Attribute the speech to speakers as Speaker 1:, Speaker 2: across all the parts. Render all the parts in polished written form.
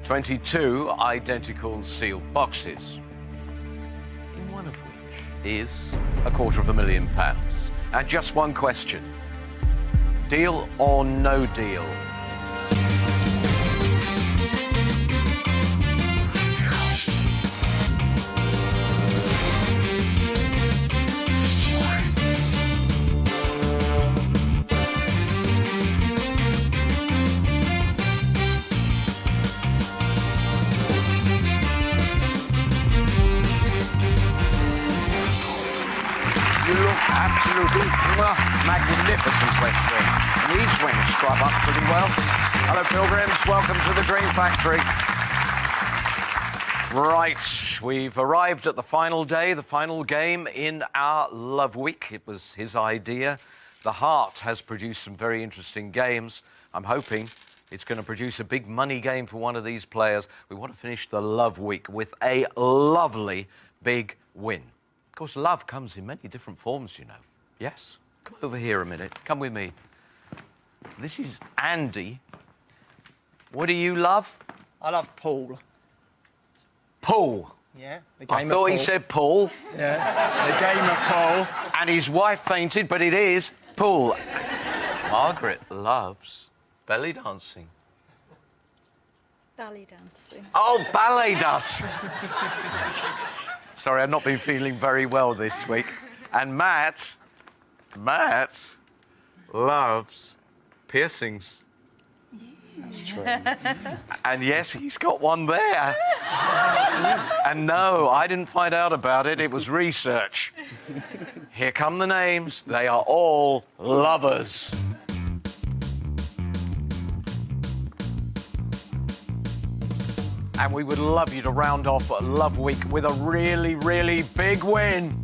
Speaker 1: 22 identical sealed boxes, in one of which is £250,000. And just one question. Deal or no deal? Absolutely magnificent question. And these wings scrub up pretty well. Hello, pilgrims. Welcome to the Dream Factory. Right, we've arrived at the final day, the final game in our Love Week. It was his idea. The Heart has produced some very interesting games. I'm hoping it's going to produce a big money game for one of these players. We want to finish the Love Week with a lovely big win. Of course, love comes in many different forms, you know. Yes? Come over here a minute. Come with me. This is Andy. What do you love?
Speaker 2: I love pool.
Speaker 1: Pool?
Speaker 2: Yeah, the game
Speaker 1: I
Speaker 2: of
Speaker 1: thought
Speaker 2: pool.
Speaker 1: he said pool.
Speaker 2: Yeah, the game of pool.
Speaker 1: And his wife fainted, but it is pool. Margaret loves belly dancing.
Speaker 3: Ballet dancing.
Speaker 1: Oh, ballet dancing. Sorry, I've not been feeling very well this week. And Matt loves piercings. That's true. And yes, he's got one there. And no, I didn't find out about it. It was research. Here come the names. They are all lovers. And we would love you to round off Love Week with a really, really big win.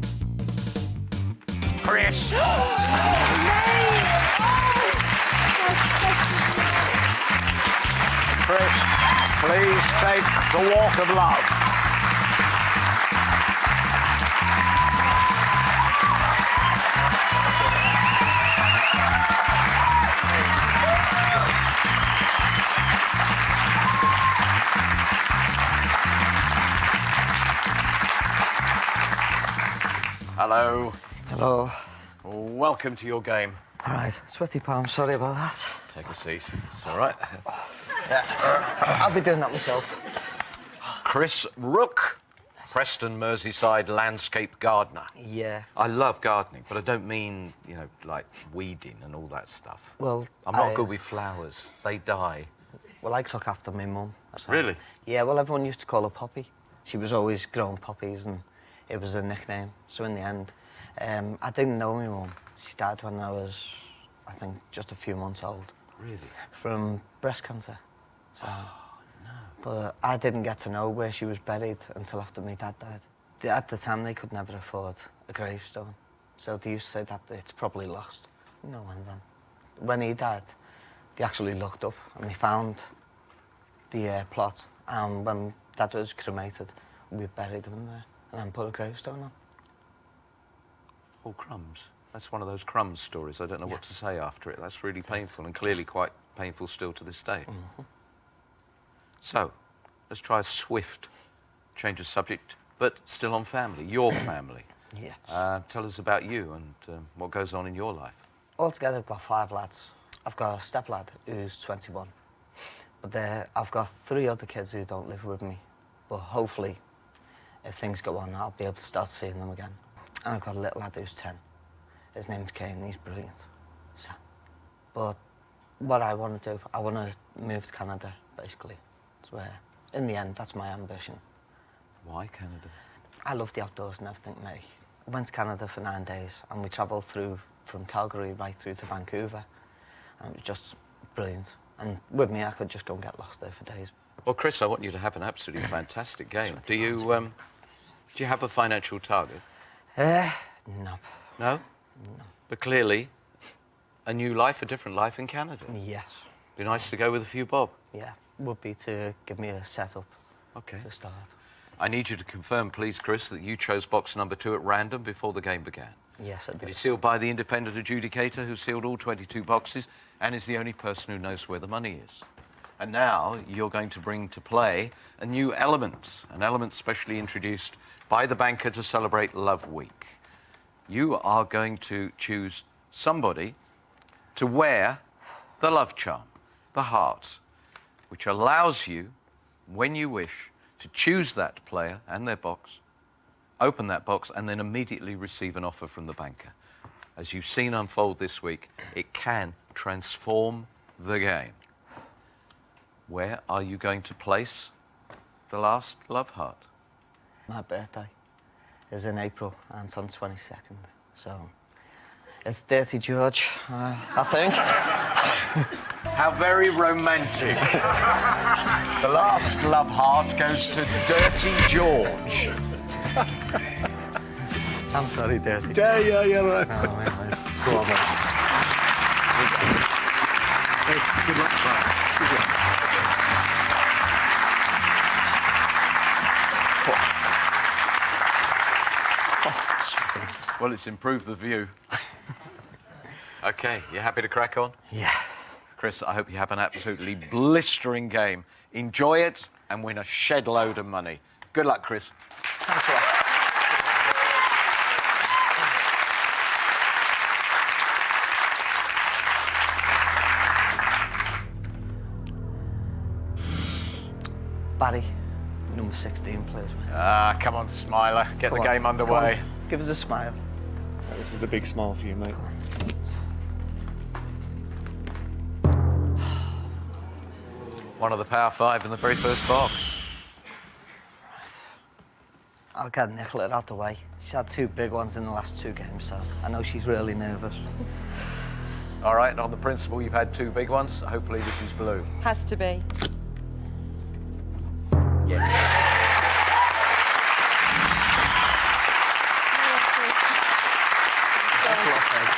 Speaker 1: Chris. Chris, please take the walk of love. Hello.
Speaker 4: Hello.
Speaker 1: Welcome to your game.
Speaker 4: All right, sweaty palms, sorry about that.
Speaker 1: Take a seat. It's all right.
Speaker 4: Yes, I'll be doing that myself.
Speaker 1: Chris Rook, Preston, Merseyside landscape gardener.
Speaker 4: Yeah.
Speaker 1: I love gardening, but I don't mean, you know, like weeding and all that stuff.
Speaker 4: Well,
Speaker 1: I'm not good with flowers. They die.
Speaker 4: Well, I took after my mum.
Speaker 1: Really?
Speaker 4: Yeah, well, everyone used to call her Poppy. She was always growing poppies and it was a nickname. So in the end, I didn't know my mum. She died when I was, I think, just a few months old.
Speaker 1: Really?
Speaker 4: From breast cancer. So,
Speaker 1: oh, no.
Speaker 4: But I didn't get to know where she was buried until after my dad died. At the time, they could never afford a gravestone. So they used to say that it's probably lost. No one then. When he died, they actually looked up and they found the plot. And when Dad was cremated, we buried him in there and then put a gravestone on.
Speaker 1: Oh, crumbs. That's one of those crumbs stories. I don't know what to say after it. That's really painful and clearly quite painful still to this day.
Speaker 4: Mm-hmm.
Speaker 1: So, let's try a swift change of subject, but still on family, your family.
Speaker 4: Yes.
Speaker 1: Tell us about you and what goes on in your life.
Speaker 4: Altogether, I've got 5 lads. I've got a step-lad who's 21. But I've got 3 other kids who don't live with me. But hopefully, if things go on, I'll be able to start seeing them again. And I've got a little lad who's 10. His name's Kane, he's brilliant. So, but what I want to do, I want to move to Canada, basically. It's where, in the end, that's my ambition.
Speaker 1: Why Canada?
Speaker 4: I love the outdoors and everything, mate. I went to Canada for 9 days, and we travelled through from Calgary right through to Vancouver. And it was just brilliant. And with me, I could just go and get lost there for days.
Speaker 1: Well, Chris, I want you to have an absolutely fantastic game. Do you have a financial target?
Speaker 4: No.
Speaker 1: No?
Speaker 4: No.
Speaker 1: But clearly, a new life, a different life in Canada.
Speaker 4: Yes.
Speaker 1: Be nice to go with a few bob.
Speaker 4: Yeah, would be to give me a setup
Speaker 1: Okay.
Speaker 4: to start.
Speaker 1: I need you to confirm, please, Chris, that you chose box number 2 at random before the game began.
Speaker 4: Yes, I
Speaker 1: It
Speaker 4: do.
Speaker 1: is sealed by the independent adjudicator who sealed all 22 boxes and is the only person who knows where the money is. And now you're going to bring to play a new element, an element specially introduced by the banker to celebrate Love Week. You are going to choose somebody to wear the love charm, the heart, which allows you, when you wish, to choose that player and their box, open that box, and then immediately receive an offer from the banker. As you've seen unfold this week, it can transform the game. Where are you going to place the last love heart?
Speaker 4: My birthday is in April and it's on 22nd, so it's Dirty George, I think.
Speaker 1: How very romantic. The last love heart goes to Dirty George.
Speaker 4: I'm sorry, Dirty.
Speaker 2: Yeah, right.
Speaker 4: Oh, man, go on, man.
Speaker 2: Hey, good luck, bro. Good luck.
Speaker 1: Well, it's improved the view. OK, you happy to crack on?
Speaker 4: Yeah.
Speaker 1: Chris, I hope you have an absolutely blistering game. Enjoy it and win a shed load of money. Good luck, Chris.
Speaker 4: Thanks a lot. Barry, number 16, please, mate.
Speaker 1: Ah, come on, Smiler. Get the game underway.
Speaker 4: Give us a smile.
Speaker 2: This is a big smile for you, mate.
Speaker 1: One of the Power Five in the very first box.
Speaker 4: I'll get Nicola out the way. She's had 2 big ones in the last 2 games, so I know she's really nervous.
Speaker 1: All right, and on the principle you've had 2 big ones, hopefully this is blue.
Speaker 3: Has to be.
Speaker 1: Yes.
Speaker 4: That's a lot, babe.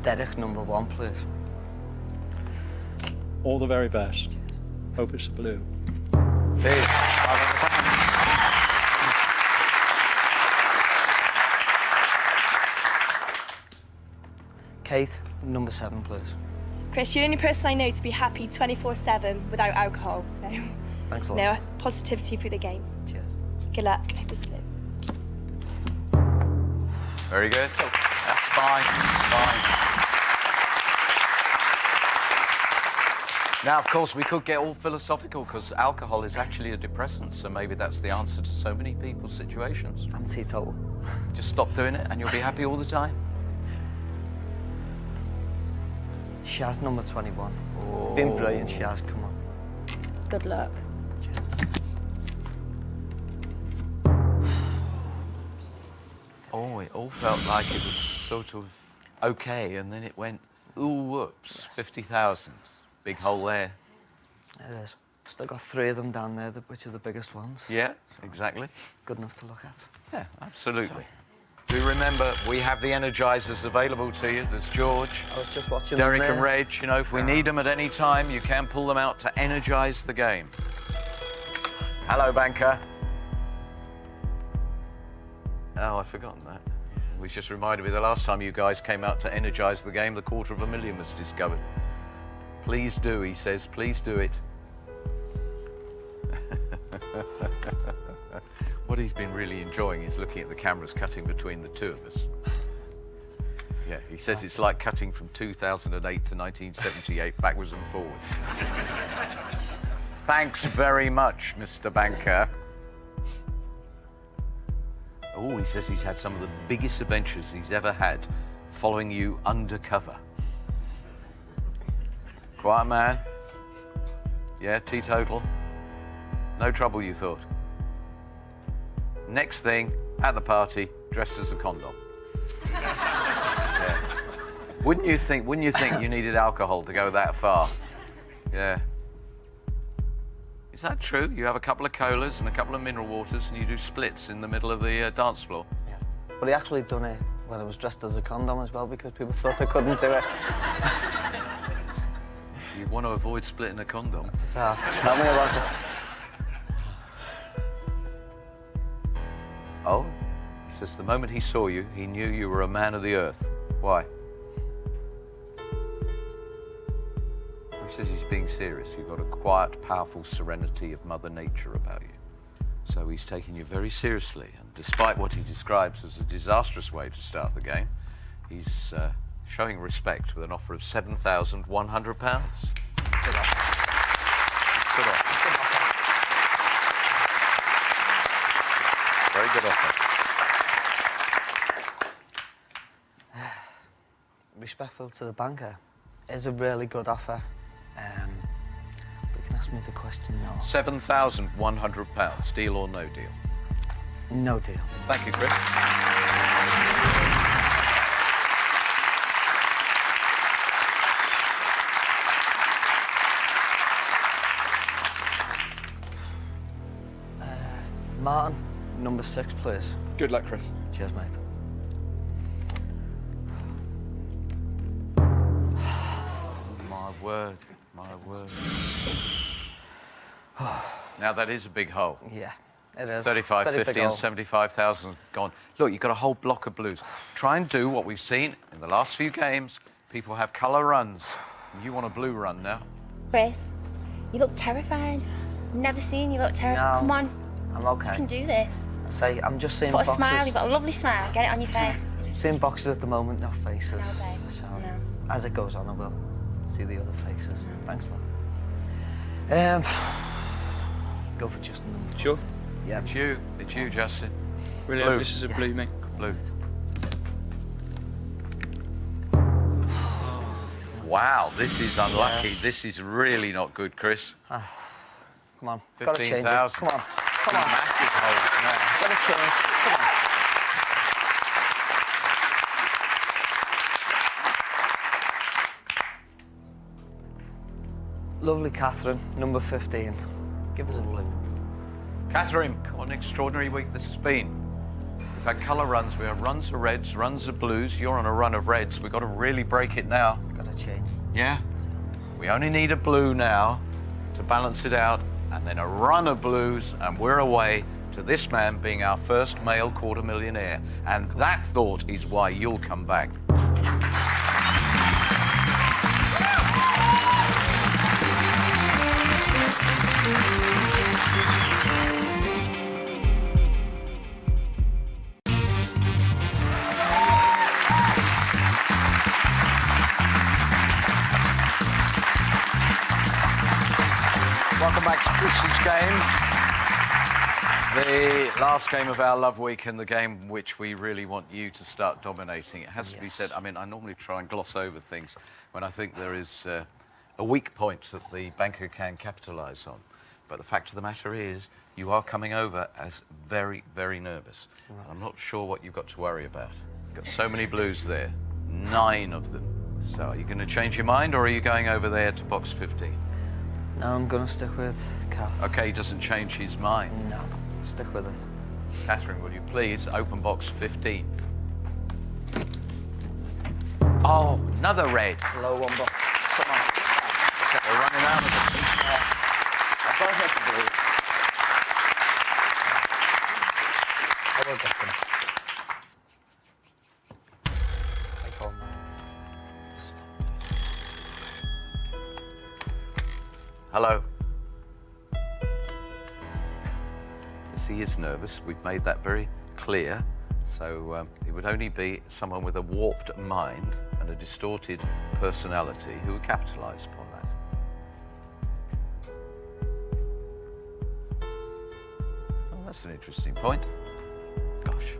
Speaker 4: Derek, number 1, please.
Speaker 5: All the very best. Hope it's blue.
Speaker 1: Cheers.
Speaker 4: Kate, number 7, please.
Speaker 3: Chris, you're the only person I know to be happy 24/7 without alcohol, so
Speaker 4: Thanks a lot.
Speaker 3: no positivity through the game.
Speaker 4: Cheers.
Speaker 3: Good luck. Hope it's blue.
Speaker 1: Very good. That's fine. Fine. Now, of course, we could get all philosophical because alcohol is actually a depressant, so maybe that's the answer to so many people's situations.
Speaker 4: I'm teetotal.
Speaker 1: Just stop doing it and you'll be happy all the time.
Speaker 4: Shaz, number 21. Been brilliant, Shaz, come on.
Speaker 3: Good luck.
Speaker 1: Oh, it all felt like it was sort of okay, and then it went, ooh, whoops, 50,000. Big hole there.
Speaker 4: It is. Still got 3 of them down there, which are the biggest ones.
Speaker 1: Yeah, exactly.
Speaker 4: Good enough to look at.
Speaker 1: Yeah, absolutely. Do remember, we have the energizers available to you. There's George,
Speaker 4: I was just watching
Speaker 1: Derek
Speaker 4: them
Speaker 1: and Reg. You know, if we need them at any time, you can pull them out to energize the game. Hello, banker. Oh, I've forgotten that. Which just reminded me the last time you guys came out to energize the game, the $250,000 was discovered. Please do, he says, please do it. What he's been really enjoying is looking at the cameras cutting between the 2 of us. Yeah, he says it's like cutting from 2008 to 1978 backwards and forwards. Thanks very much, Mr. Banker. Oh, he says he's had some of the biggest adventures he's ever had following you undercover. Quiet man. Yeah, teetotal. No trouble, you thought. Next thing, at the party, dressed as a condom. Yeah. Wouldn't you think you needed alcohol to go that far? Yeah. Is that true? You have a couple of colas and a couple of mineral waters and you do splits in the middle of the dance floor?
Speaker 4: Yeah. But he actually done it when I was dressed as a condom as well because people thought I couldn't do it.
Speaker 1: You want to avoid splitting a condom?
Speaker 4: So, tell me about it.
Speaker 1: Oh, Says the moment he saw you, he knew you were a man of the earth. Why? He says he's being serious. You've got a quiet, powerful serenity of Mother Nature about you. So he's taking you very seriously. And despite what he describes as a disastrous way to start the game, he's showing respect with an offer of £7,100. Good offer. Good offer. Very good offer.
Speaker 4: Respectful to the banker. It's a really good offer. But you can ask me the question now.
Speaker 1: £7,100. Deal or no deal?
Speaker 4: No deal.
Speaker 1: Thank you, Chris.
Speaker 4: Martin, number 6, please.
Speaker 2: Good luck, Chris.
Speaker 4: Cheers, mate.
Speaker 1: My word, my word. Now that is a big hole.
Speaker 4: Yeah, it is.
Speaker 1: 35,
Speaker 4: Very
Speaker 1: 50
Speaker 4: big
Speaker 1: and
Speaker 4: hole.
Speaker 1: 75,000 gone. Look, you've got a whole block of blues. Try and do what we've seen in the last few games. People have colour runs. You want a blue run now?
Speaker 6: Chris, you look terrified. Never seen you look terrified.
Speaker 4: No,
Speaker 6: Come on,
Speaker 4: I'm okay.
Speaker 6: you can do this.
Speaker 4: Say, I'm just seeing
Speaker 6: Put a
Speaker 4: boxes.
Speaker 6: smile, you've got a lovely smile. Get it on your face.
Speaker 4: Seeing boxes at the moment, not faces.
Speaker 6: I know, babe.
Speaker 4: So,
Speaker 6: I know.
Speaker 4: as it goes on, I will see the other faces. Thanks, love. Go for Justin. Number 4.
Speaker 5: Sure.
Speaker 4: Yeah.
Speaker 1: It's you, Justin.
Speaker 5: Brilliant.
Speaker 1: Blue.
Speaker 5: This is a blue, mate.
Speaker 1: Blue. Wow, this is unlucky.
Speaker 4: Yeah.
Speaker 1: This is really not good, Chris.
Speaker 4: Come on. Gotta change it.
Speaker 1: 15,000.
Speaker 4: Come on. Come on.
Speaker 1: Massive holes now.
Speaker 4: Gotta change. Come on. Lovely Catherine, number 15. Give us a blue.
Speaker 1: Catherine, what an extraordinary week this has been. We've had colour runs. We have runs of reds, runs of blues. You're on a run of reds. We've got to really break it now.
Speaker 4: Gotta change.
Speaker 1: Yeah? We only need a blue now to balance it out, and then a run of blues, and we're away to this man being our first male quarter millionaire. And that thought is why you'll come back. Welcome back to Chris's game. The last game of our Love Week and the game which we really want you to start dominating. It has to be said, I mean, I normally try and gloss over things when I think there is a weak point that the banker can capitalise on. But the fact of the matter is, you are coming over as very, very nervous. Right. And I'm not sure what you've got to worry about. You've got so many blues there, 9 of them. So are you going to change your mind, or are you going over there to box 15?
Speaker 4: No, I'm gonna stick with Kath.
Speaker 1: OK, he doesn't change his mind.
Speaker 4: No, stick with it.
Speaker 1: Catherine, will you please open box 15? Oh, another red.
Speaker 4: It's a low one, but come on.
Speaker 1: We're running out of them.
Speaker 4: I've got to get the blue. I will get them. Take on.
Speaker 1: Hello. Yes, he is nervous. We've made that very clear. So it would only be someone with a warped mind and a distorted personality who would capitalise upon that. Oh, that's an interesting point. Gosh.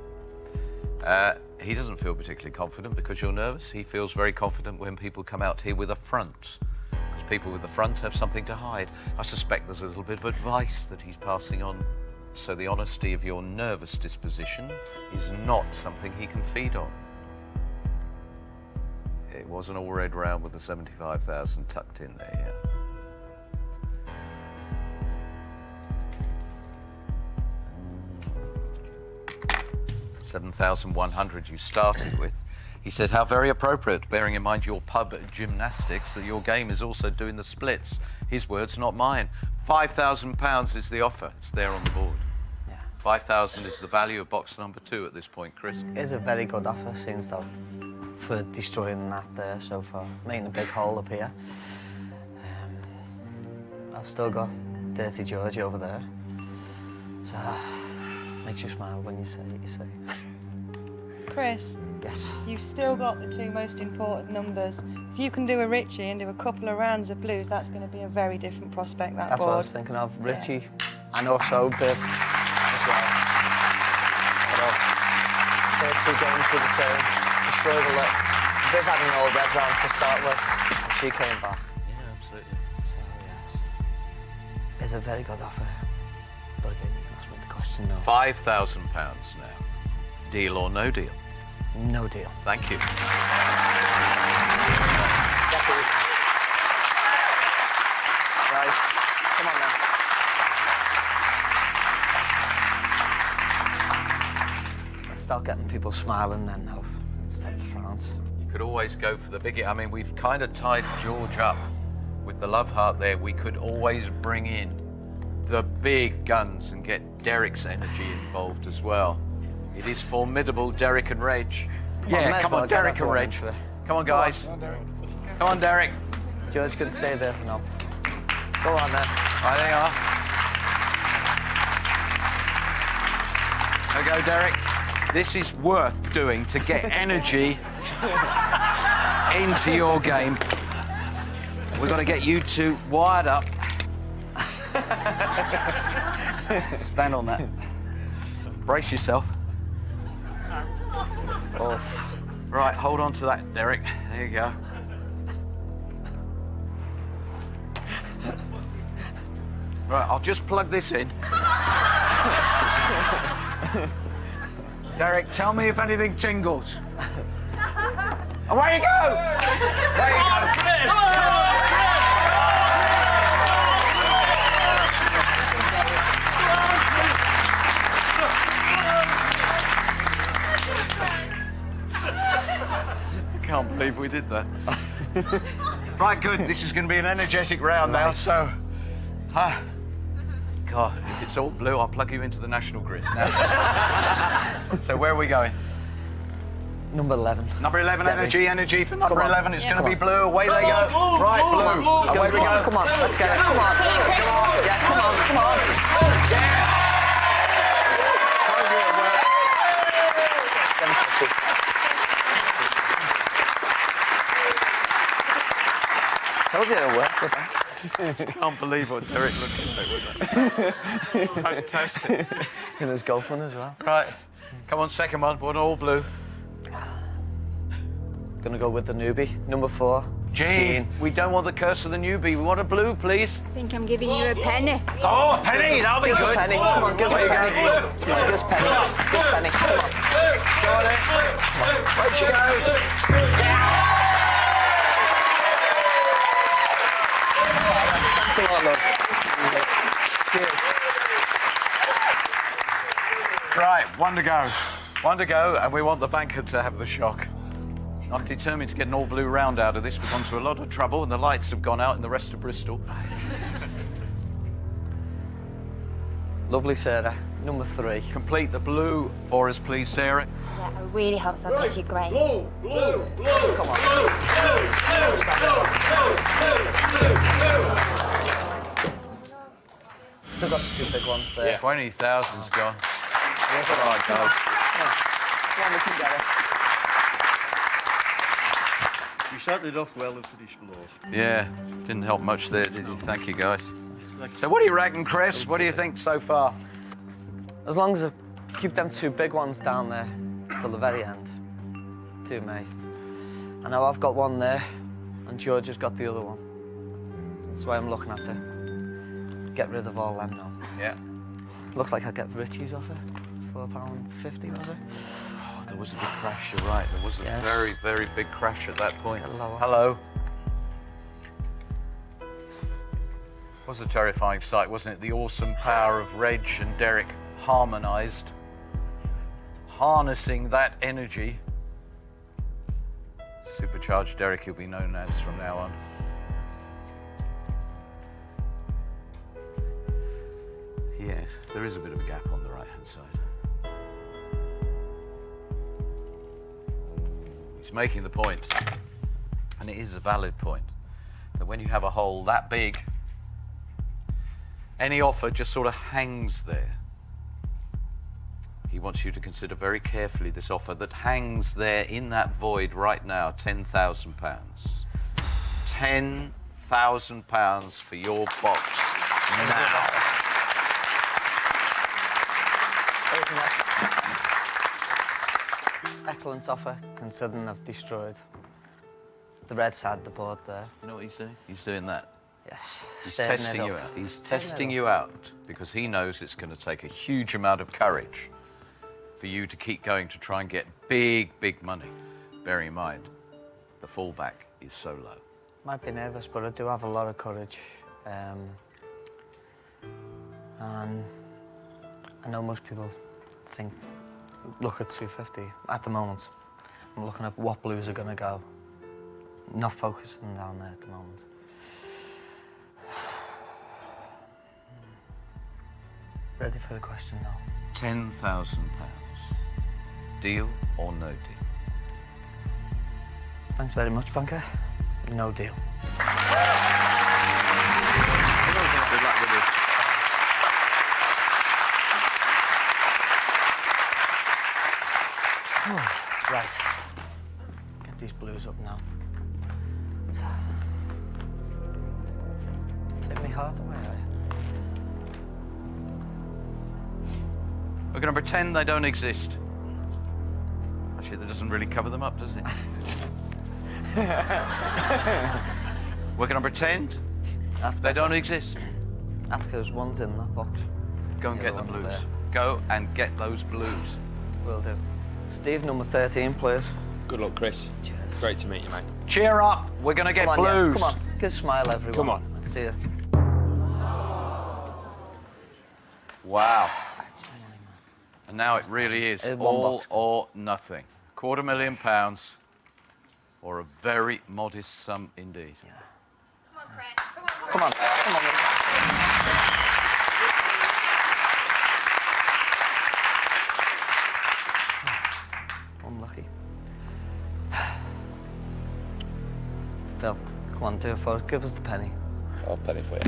Speaker 1: He doesn't feel particularly confident because you're nervous. He feels very confident when people come out here with a front. Because people with a front have something to hide. I suspect there's a little bit of advice that he's passing on. So the honesty of your nervous disposition is not something he can feed on. It wasn't all red round with the 75,000 tucked in there yet. 7,100 you started with. He said, how very appropriate, bearing in mind your pub gymnastics, that your game is also doing the splits. His words, not mine. £5,000 is the offer. It's there on the board.
Speaker 4: Yeah.
Speaker 1: 5,000 is the value of box number 2 at this point, Chris.
Speaker 4: It's a very good offer, since though, for destroying that there so far, making a big hole up here. I've still got Dirty Georgie over there. So, makes you smile when you say it, you say.
Speaker 7: Chris,
Speaker 4: Yes.
Speaker 7: you've still got the 2 most important numbers. If you can do a Richie and do a couple of rounds of blues, that's going to be a very different prospect, that
Speaker 4: That's
Speaker 7: board.
Speaker 4: what I was thinking of, Richie, and also Viv as well. First 2 games were the same. We struggled a Viv had an all red round to start with, and she came back.
Speaker 1: Yeah, absolutely.
Speaker 4: So, yes. It's a very good offer. But again, you can ask me the question now.
Speaker 1: £5,000 now. Deal or no deal?
Speaker 4: No deal.
Speaker 1: Thank you.
Speaker 4: Right, come on now. Let's start getting people smiling then now, instead of frowns.
Speaker 1: You could always go for the biggie. I mean, we've kind of tied George up with the love heart there. We could always bring in the big guns and get Derek's energy involved as well. It is formidable, Derek and Reg. Yeah, come on, Derek and Reg. Come on, guys. Come on, Derek.
Speaker 4: George can stay there for now. Go on then.
Speaker 1: Right, there you are. There you go, Derek. This is worth doing to get energy into your game. We've got to get you 2 wired up. Stand on that. Brace yourself.
Speaker 4: Oh.
Speaker 1: Right, hold on to that, Derek. There you go. Right, I'll just plug this in. Derek, tell me if anything tingles. Away you go! There you go. I can't believe we did that. Right, good. This is going to be an energetic round now, so... God, if it's all blue, I'll plug you into the national grid. Now. So where are we going?
Speaker 4: Number 11.
Speaker 1: Number 11,
Speaker 4: Debbie.
Speaker 1: energy for number
Speaker 4: Come on.
Speaker 1: 11. It's going to
Speaker 4: Come
Speaker 1: be
Speaker 4: on.
Speaker 1: blue. Away they go. Right, blue. Away we go.
Speaker 4: Come on, let's get it. Come on. Yeah, come on, come on. Told you it'll work with that.
Speaker 1: Can't believe what Derek looks like with that. Fantastic.
Speaker 4: And there's golfing as well.
Speaker 1: Right, come on, second one. One all blue.
Speaker 4: Gonna go with the newbie, number 4.
Speaker 1: Jean, we don't want the curse of the newbie. We want a blue, please.
Speaker 6: I think I'm giving you a penny.
Speaker 1: Oh, a penny. That'll be
Speaker 4: Give us a
Speaker 1: good.
Speaker 4: penny. Come on, give us a
Speaker 1: There you
Speaker 4: penny.
Speaker 1: go.
Speaker 4: Come on, give us a penny. Give us a penny. Come on.
Speaker 1: Got it. Right she goes.
Speaker 4: Thanks a lot, love. Cheers.
Speaker 1: Right, one to go. One to go, and we want the banker to have the shock. I'm determined to get an all-blue round out of this. We've gone to a lot of trouble, and the lights have gone out in the rest of Bristol.
Speaker 4: Lovely, Sarah. Number 3.
Speaker 1: Complete the blue for us, please, Sarah.
Speaker 6: Yeah, I really hope so, because you're great.
Speaker 4: Come on. Still got the 2 big ones there.
Speaker 1: 20,000's gone.
Speaker 4: Here's
Speaker 1: All right, guys.
Speaker 4: Come on, we can get it.
Speaker 2: You started off well and finished below.
Speaker 1: Yeah, didn't help much there, did you? Thank you, guys. So what do you reckon, Chris? What do you think so far?
Speaker 4: As long as I keep them 2 big ones down there till the very end. 2 May. I know I've got one there, and George has got the other one. That's the way I'm looking at it. Get rid of all them now.
Speaker 1: Yeah.
Speaker 4: Looks like I get Richie's off it. £4.50, was it?
Speaker 1: Oh, there was a big crash, you're right. There was a
Speaker 4: Yes.
Speaker 1: very, very big crash at that point.
Speaker 4: Hello.
Speaker 1: Hello. Was a terrifying sight, wasn't it? The awesome power of Reg and Derek harmonised, harnessing that energy. Supercharged Derek, he'll be known as from now on. Yes, there is a bit of a gap on the right-hand side. He's making the point, and it is a valid point, that when you have a hole that big, any offer just sort of hangs there. He wants you to consider very carefully this offer that hangs there in that void right now, £10,000. £10,000 for your box now.
Speaker 4: Excellent offer, considering I've destroyed the red side of the board there.
Speaker 1: You know what he's doing? He's doing that.
Speaker 4: Yes.
Speaker 1: He's
Speaker 4: Stirring it
Speaker 1: testing you
Speaker 4: up.
Speaker 1: out. He's
Speaker 4: Stirring it
Speaker 1: testing
Speaker 4: up.
Speaker 1: you out because he knows it's going to take a huge amount of courage for you to keep going to try and get big, big money. Bearing in mind, the fallback is so low.
Speaker 4: Might be nervous, but I do have a lot of courage. And I know most people look at 250 at the moment. I'm looking at what blues are going to go. Not focusing down there at the moment. Ready for the question now.
Speaker 1: £10,000. Deal or no deal?
Speaker 4: Thanks very much, banker. No deal.
Speaker 1: Good luck with this.
Speaker 4: Right. Get these blues up now. Take me heart away, are you?
Speaker 1: We're going to pretend they don't exist. Actually, that doesn't really cover them up, does it? We're going to pretend they don't exist.
Speaker 4: That's because one's in that box.
Speaker 1: Go and
Speaker 4: The
Speaker 1: get the
Speaker 4: other one's
Speaker 1: blues.
Speaker 4: there.
Speaker 1: Go and get those blues.
Speaker 4: Will do. Steve, number 13, please.
Speaker 5: Good luck, Chris.
Speaker 4: Cheers.
Speaker 5: Great to meet you, mate.
Speaker 1: Cheer up. We're going to get
Speaker 4: Come on, yeah.
Speaker 1: blues.
Speaker 4: Come on. Give a smile, everyone.
Speaker 5: Come on.
Speaker 4: Let's see it.
Speaker 1: Wow. And now it really is
Speaker 4: One
Speaker 1: all
Speaker 4: box.
Speaker 1: or nothing. £250,000 or a very modest sum indeed.
Speaker 4: Come on. Come on. Unlucky. Phil, come on, do it for us. Give us the penny.
Speaker 5: I'll penny for you.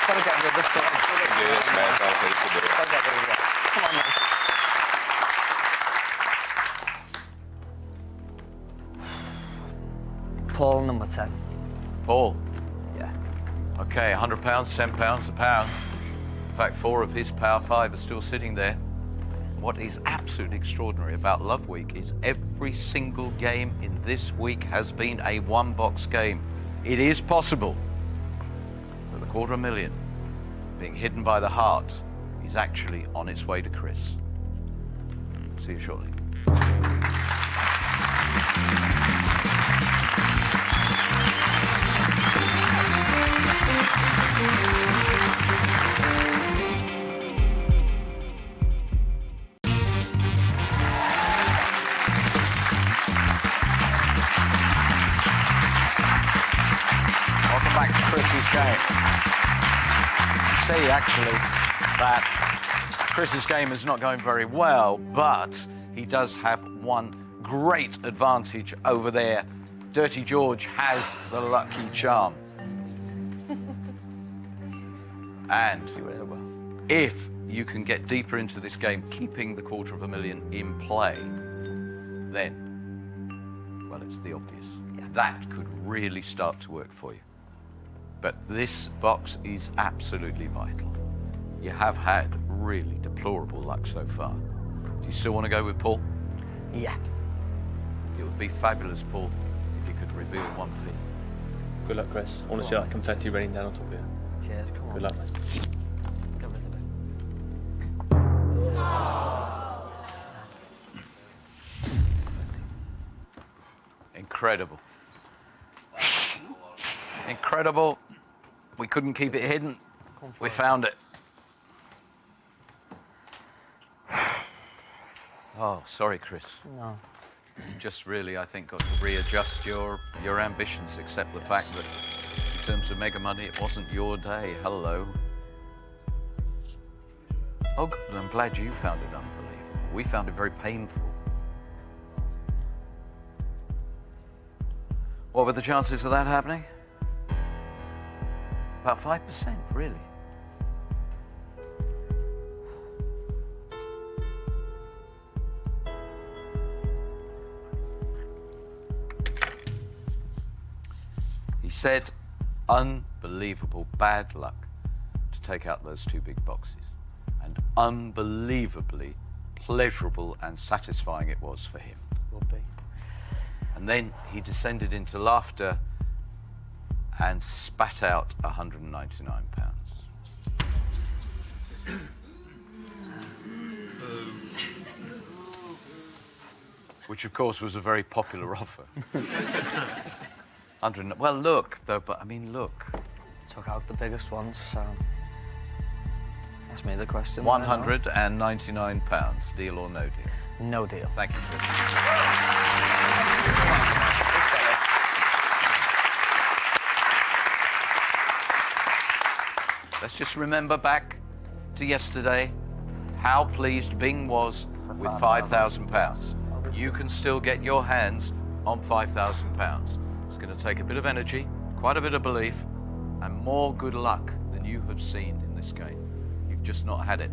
Speaker 4: Gotta get rid of this one.
Speaker 5: Do this, mate. I'll need to do it.
Speaker 4: Gotta get rid of that. Come on, mate. Paul, number 10.
Speaker 1: Paul,
Speaker 4: Yeah.
Speaker 1: okay, £100, £10, a pound. In fact, 4 of his Power 5 are still sitting there. What is absolutely extraordinary about Love Week is every single game in this week has been a one-box game. It is possible that the $250,000 being hidden by the heart is actually on its way to Chris. See you shortly. Welcome back to Chris's game. See, actually, that Chris's game is not going very well, but he does have one great advantage over there. Dirty George has the lucky charm. And if you can get deeper into this game, keeping the $250,000 in play, then, well, it's the obvious. That could really start to work for you. But this box is absolutely vital. You have had really deplorable luck so far. Do you still want to go with Paul?
Speaker 4: Yeah.
Speaker 1: It would be fabulous, Paul, if you could reveal 1p.
Speaker 5: Good luck, Chris. I want to see that confetti raining down on top of you.
Speaker 4: Cheers, come on.
Speaker 5: Good luck, mate.
Speaker 4: Get rid of it.
Speaker 1: Incredible. Incredible. We couldn't keep it hidden. We found it. Oh, sorry, Chris.
Speaker 4: No.
Speaker 1: You've just really, I think, got to readjust your ambitions, accept the fact that in terms of mega money, it wasn't your day. Hello. Oh, good. I'm glad you found it unbelievable. We found it very painful. What were the chances of that happening? About 5%, really. He said, unbelievable bad luck to take out those 2 big boxes. And unbelievably pleasurable and satisfying it was for him.
Speaker 4: Will be.
Speaker 1: And then he descended into laughter and spat out £199. Which, of course, was a very popular offer. Well, look, though, but I mean, look.
Speaker 4: Took out the biggest ones, so... Ask me the question.
Speaker 1: £199, deal or no deal?
Speaker 4: No deal.
Speaker 1: Thank you, Chris. Let's just remember back to yesterday how pleased Bing was with £5,000. You can still get your hands on £5,000. It's going to take a bit of energy, quite a bit of belief, and more good luck than you have seen in this game. You've just not had it.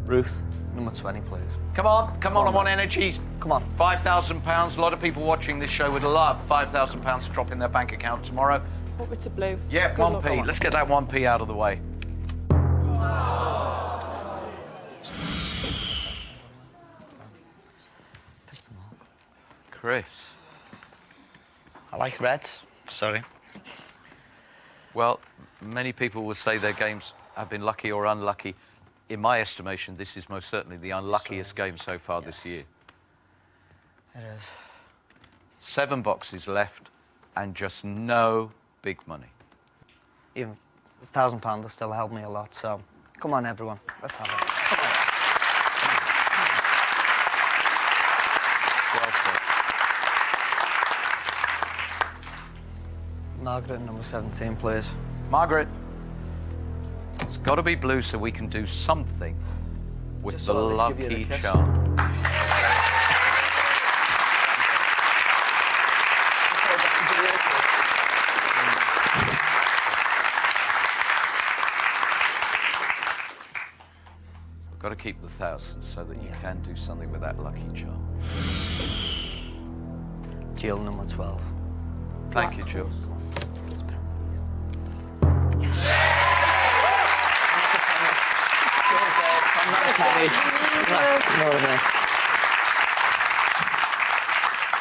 Speaker 4: Ruth, number 20, please.
Speaker 1: Come on, I want energy.
Speaker 4: Come on.
Speaker 1: £5,000. A lot of people watching this show would love £5,000 to drop in their bank account tomorrow.
Speaker 3: What with the blue?
Speaker 1: Yeah, 1p. Let's get that 1p out of the way. Chris.
Speaker 4: I like reds. Sorry.
Speaker 1: Well, many people will say their games have been lucky or unlucky. In my estimation, this is most certainly the unluckiest game so far this year.
Speaker 4: It is.
Speaker 1: 7 boxes left and just no big money.
Speaker 4: Even £1,000 will still help me a lot, so come on, everyone. Let's have it.
Speaker 1: Well said.
Speaker 4: Margaret, number 17, please.
Speaker 1: Margaret, it's got to be blue so we can do something with
Speaker 4: Just
Speaker 1: the
Speaker 4: so at least give you
Speaker 1: lucky
Speaker 4: the kiss.
Speaker 1: charm. We've got to keep the thousands so that you can do something with that lucky charm.
Speaker 4: Jill, number 12.
Speaker 1: Thank you, Jill.
Speaker 4: This pen, please.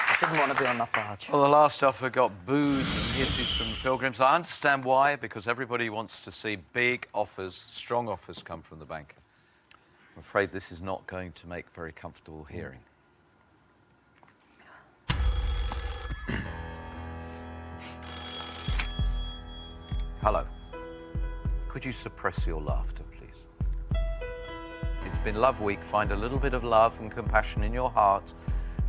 Speaker 4: I didn't want to be on that barge.
Speaker 1: Well, the last offer got boos and hisses from the Pilgrims. I understand why, because everybody wants to see big offers, strong offers come from the banker. I'm afraid this is not going to make very comfortable hearing. Hello. Could you suppress your laughter, please? It's been Love Week. Find a little bit of love and compassion in your heart,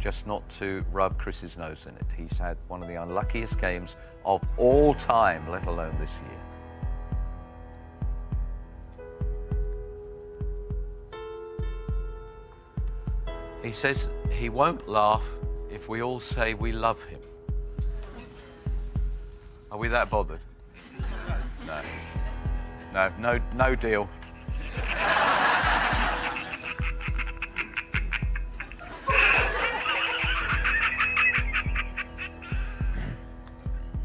Speaker 1: just not to rub Chris's nose in it. He's had one of the unluckiest games of all time, let alone this year. He says he won't laugh if we all say we love him. Are we that bothered? No deal.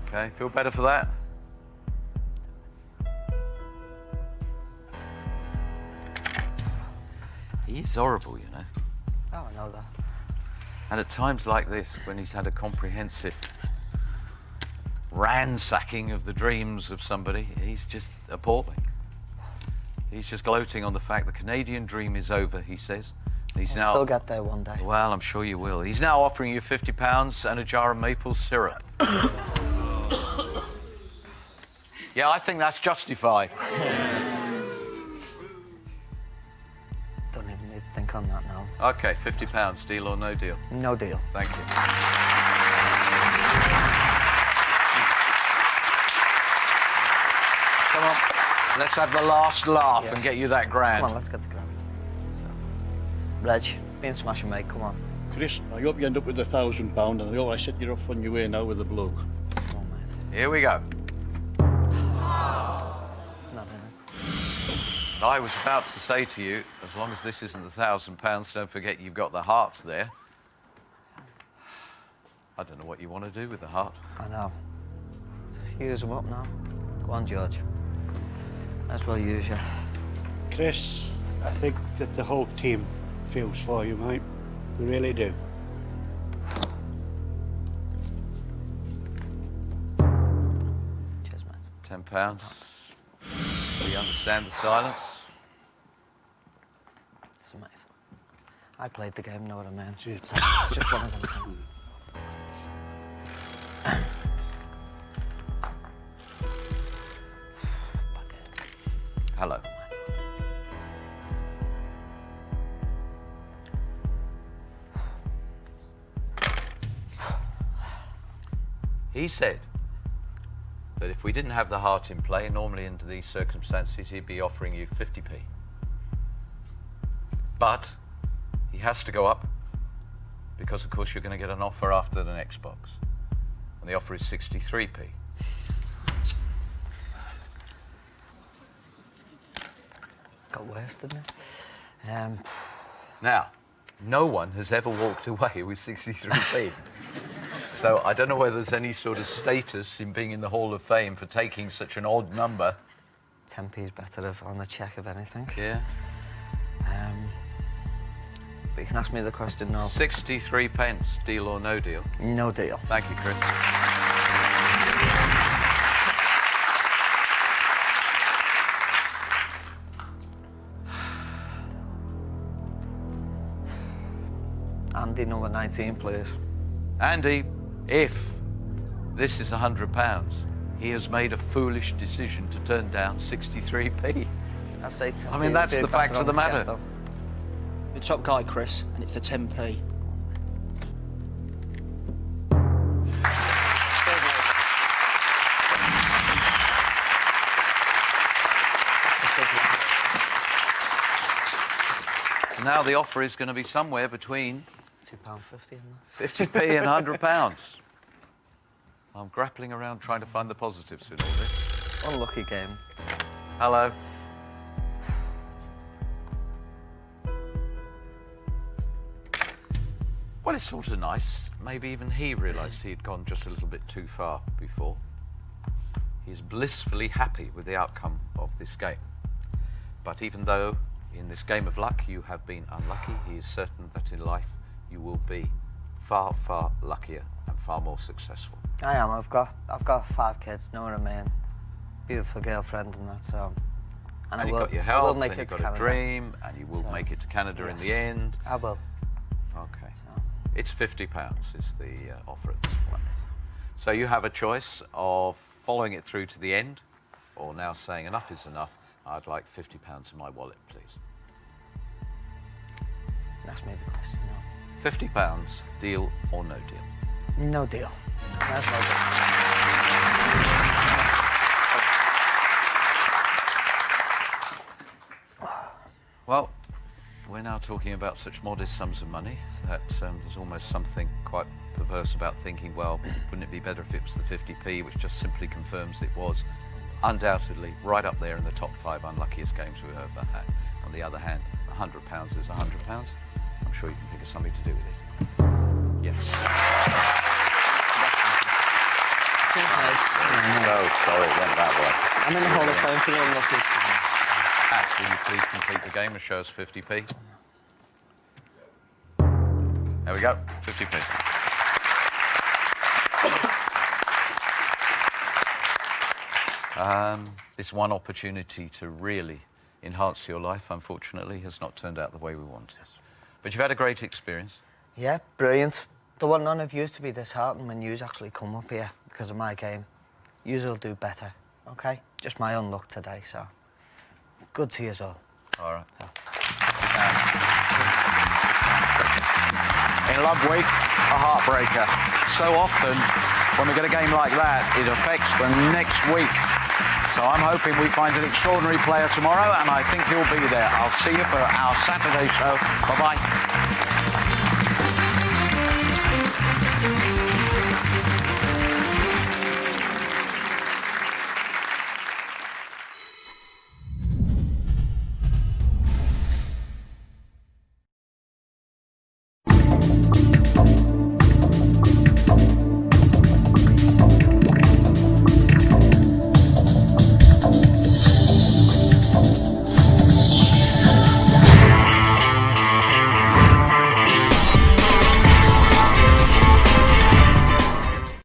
Speaker 1: Okay, feel better for that? He is horrible, you know.
Speaker 4: Oh, I know that.
Speaker 1: And at times like this, when he's had a comprehensive ransacking of the dreams of somebody, he's just appalling. He's just gloating on the fact the Canadian dream is over, he says. He's
Speaker 4: I'll still get there one day.
Speaker 1: Well, I'm sure you will. He's now offering you £50 and a jar of maple syrup. Yeah, I think that's justified.
Speaker 4: Don't even need think on that now.
Speaker 1: OK, £50, deal or no deal?
Speaker 4: No deal.
Speaker 1: Thank you. Come on, let's have the last laugh and get you that grand.
Speaker 4: Come on, let's get the grand. So. Reg, being smashing, mate, come on.
Speaker 2: Chris, I hope you end up with £1,000 and I hope I set you off on your way now with the blow.
Speaker 4: Come on, mate.
Speaker 1: Here we go.
Speaker 4: Not in it.
Speaker 1: I was about to say to you, as long as this isn't £1,000, don't forget you've got the heart there. I don't know what you want to do with the heart.
Speaker 4: I know. Use them up now. Go on, George. Might as well use you.
Speaker 8: Chris, I think that the whole team feels for you, mate. We really do.
Speaker 4: Cheers, mate.
Speaker 1: £10. We understand the silence.
Speaker 4: Listen, mate. I played the game, know what I mean?
Speaker 8: Cheers.
Speaker 4: So, just one of them things.
Speaker 1: Hello. He said that if we didn't have the heart in play, normally under these circumstances, he'd be offering you 50p. But he has to go up because, of course, you're going to get an offer after the next box. And the offer is 63p.
Speaker 4: Got worse, didn't it?
Speaker 1: Now, no one has ever walked away with 63p. So I don't know whether there's any sort of status in being in the Hall of Fame for taking such an odd number.
Speaker 4: 10p's better on the check, if anything.
Speaker 1: Yeah.
Speaker 4: But you can ask me the question now.
Speaker 1: 63 pence, deal or no deal?
Speaker 4: No deal.
Speaker 1: Thank you, Chris.
Speaker 4: Andy, number 19, please.
Speaker 1: Andy, if this is £100, he has made a foolish decision to turn down 63p.
Speaker 4: I say 10p.
Speaker 1: I mean, that's the fact of the matter.
Speaker 4: Though.
Speaker 9: The top guy, Chris, and it's the 10p.
Speaker 1: So now the offer is going to be somewhere between
Speaker 4: £2.50 in
Speaker 1: 50p and £100. I'm grappling around trying to find the positives in all this.
Speaker 4: there. Unlucky game.
Speaker 1: Hello. Well, it's sort of nice. Maybe even he realised he had gone just a little bit too far before. He's blissfully happy with the outcome of this game. But even though in this game of luck you have been unlucky, he is certain that in life you will be far, far luckier and far more successful.
Speaker 4: I am. I've got 5 kids, know what I mean? Beautiful girlfriend and that, so...
Speaker 1: And
Speaker 4: I
Speaker 1: you've
Speaker 4: will,
Speaker 1: got your
Speaker 4: I
Speaker 1: health,
Speaker 4: will make
Speaker 1: and
Speaker 4: it
Speaker 1: you've
Speaker 4: to
Speaker 1: got a
Speaker 4: Canada.
Speaker 1: dream, and you will
Speaker 4: So,
Speaker 1: make it to Canada in
Speaker 4: yes.
Speaker 1: the end.
Speaker 4: I will.
Speaker 1: Okay.
Speaker 4: So.
Speaker 1: It's £50 is the offer at this point. So you have a choice of following it through to the end, or now saying enough is enough, I'd like £50 in my wallet, please.
Speaker 4: Ask me the question now.
Speaker 1: £50, deal or no deal?
Speaker 4: No deal. That's no deal.
Speaker 1: Well, we're now talking about such modest sums of money that there's almost something quite perverse about thinking, well, wouldn't it be better if it was the 50p, which just simply confirms it was undoubtedly right up there in the top 5 unluckiest games we've ever had. On the other hand, £100 is £100. I'm sure you can think of something to do with it. Yes. So sorry it went that way.
Speaker 4: I'm in the Hall of Fame for the unlucky.
Speaker 1: Pat, will you please complete the game and show us 50p? There we go, 50p. This one opportunity to really enhance your life, unfortunately, has not turned out the way we wanted. But you've had a great experience.
Speaker 4: Yeah, brilliant. Don't want none of yous to be disheartened when yous actually come up here because of my game. Yous will do better, okay? Just my unluck today, so good to yous all.
Speaker 1: All right.
Speaker 4: So.
Speaker 1: in Love Week, a heartbreaker. So often, when we get a game like that, it affects the next week. So I'm hoping we find an extraordinary player tomorrow, and I think he'll be there. I'll see you for our Saturday show. Bye-bye.